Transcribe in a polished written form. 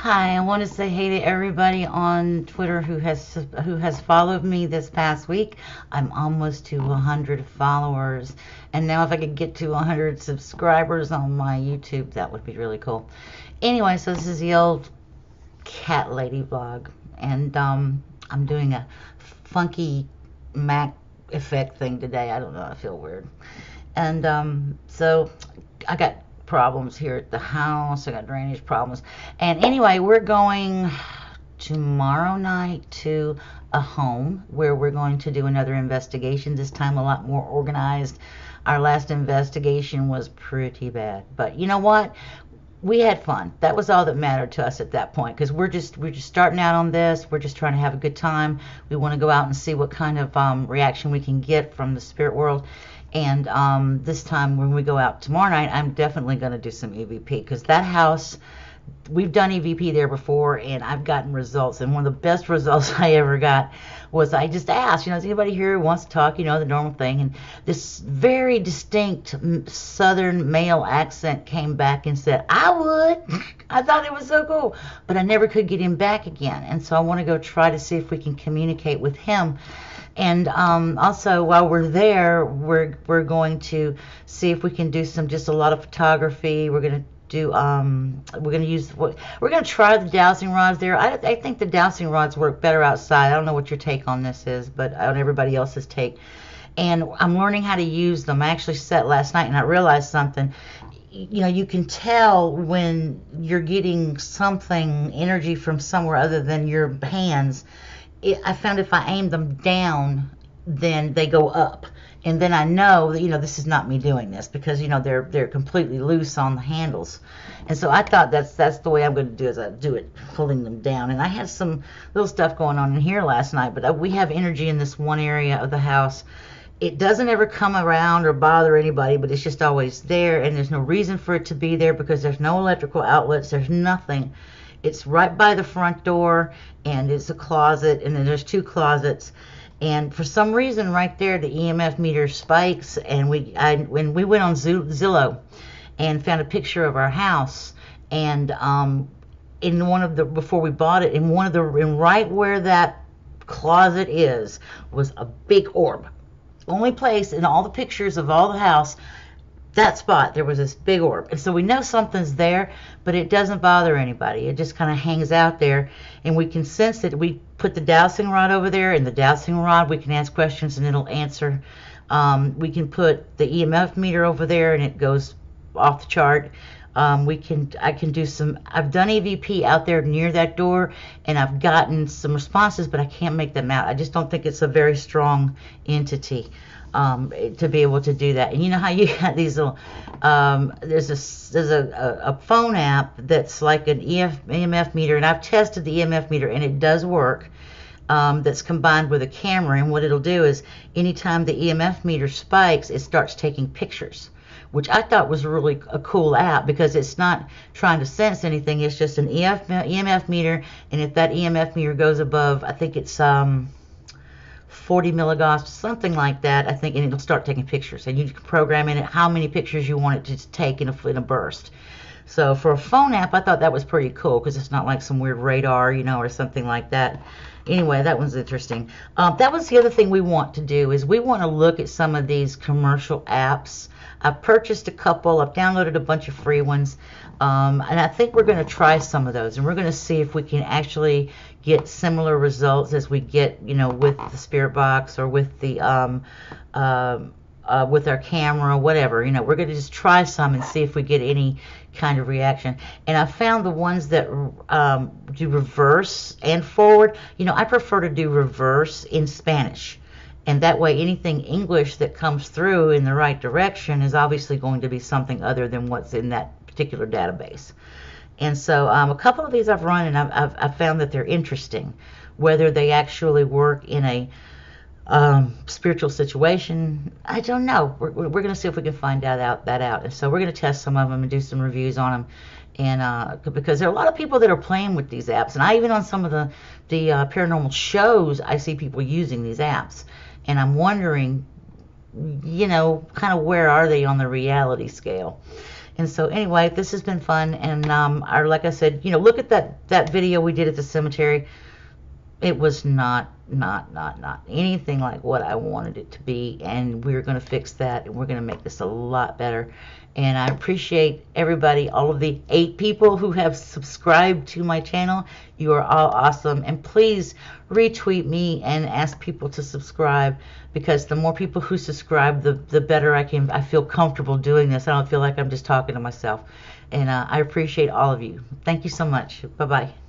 Hi, I want to say hey to everybody on Twitter who has followed me this past week. I'm almost to 100 followers, and now if I could get to 100 subscribers on my YouTube, that would be really cool. Anyway, so this is the old cat lady vlog, and I'm doing a funky Mac effect thing today. I don't know, I feel weird. And so I got problems here at the house. I got drainage problems. And anyway, we're going tomorrow night to a home where we're going to do another investigation, this time a lot more organized. Our last investigation was pretty bad. But you know what? We had fun. That was all that mattered to us at that point, because we're just starting out on this. We're just trying to have a good time. We want to go out and see what kind of reaction we can get from the spirit world. And this time when we go out tomorrow night, I'm definitely going to do some EVP, because that house, we've done EVP there before, and I've gotten results. And one of the best results I ever got was I just asked, is anybody here who wants to talk, the normal thing. And this very distinct southern male accent came back and said, I would. I thought it was so cool, but I never could get him back again. And so I want to go try to see if we can communicate with him. And also, while we're there, we're going to see if we can do just a lot of photography. We're going to do we're going to we're going to try the dowsing rods there. I think the dowsing rods work better outside. I don't know what your take on this is, but on everybody else's take. And I'm learning how to use them. I actually sat last night and I realized something. You can tell when you're getting something energy from somewhere other than your hands. I found if I aim them down, then they go up, and then I know that this is not me doing this, because they're completely loose on the handles. And so I thought that's the way I'm going to do it, is I do it pulling them down. And I had some little stuff going on in here last night, but we have energy in this one area of the house. It doesn't ever come around or bother anybody, but it's just always there, and there's no reason for it to be there, because there's no electrical outlets, there's nothing. It's right by the front door, and it's a closet, and then there's two closets. And for some reason, right there, the EMF meter spikes. And when we went on Zillow and found a picture of our house, and in one of the before we bought it, in right where that closet was a big orb. Only place in all the pictures of all the house, that spot, there was this big orb. And so we know something's there, but it doesn't bother anybody. It just kind of hangs out there, and we can sense it. We put the dowsing rod over there, and the dowsing rod, we can ask questions and it'll answer. We can put the EMF meter over there, and it goes off the chart. I can do I've done EVP out there near that door, and I've gotten some responses, but I can't make them out. I just don't think it's a very strong entity to be able to do that. And you know how you got these little, there's a phone app that's like an EMF meter, and I've tested the EMF meter, and it does work. That's combined with a camera, and what it'll do is anytime the EMF meter spikes, it starts taking pictures, which I thought was really a cool app, because it's not trying to sense anything. It's just an EMF meter, and if that EMF meter goes above, I think it's 40 milligauss, something like that, I think, and it'll start taking pictures, and you can program in it how many pictures you want it to take in a burst. So for a phone app, I thought that was pretty cool, because it's not like some weird radar, or something like that. Anyway, that one's interesting. That was the other thing we want to do, is we want to look at some of these commercial apps. I've purchased a couple. I've downloaded a bunch of free ones, and I think we're going to try some of those, and we're going to see if we can actually get similar results as we get, with the Spirit Box, or with the with our camera, whatever. We're going to just try some and see if we get any kind of reaction. And I found the ones that do reverse and forward. I prefer to do reverse in Spanish. And that way, anything English that comes through in the right direction is obviously going to be something other than what's in that particular database. And so a couple of these I've run, and I've found that they're interesting. Whether they actually work in a spiritual situation, I don't know. We're going to see if we can find that out. And so we're going to test some of them and do some reviews on them. And because there are a lot of people that are playing with these apps, and even on some of the paranormal shows, I see people using these apps. And I'm wondering, kind of where are they on the reality scale? And so anyway, this has been fun. And like I said, look at that video we did at the cemetery. It was not anything like what I wanted it to be, and we're going to fix that, and we're going to make this a lot better. And I appreciate everybody, all of the 8 people who have subscribed to my channel. You are all awesome, and please retweet me and ask people to subscribe, because the more people who subscribe, the better I feel comfortable doing this. I don't feel like I'm just talking to myself. And I appreciate all of you. Thank you so much. Bye bye.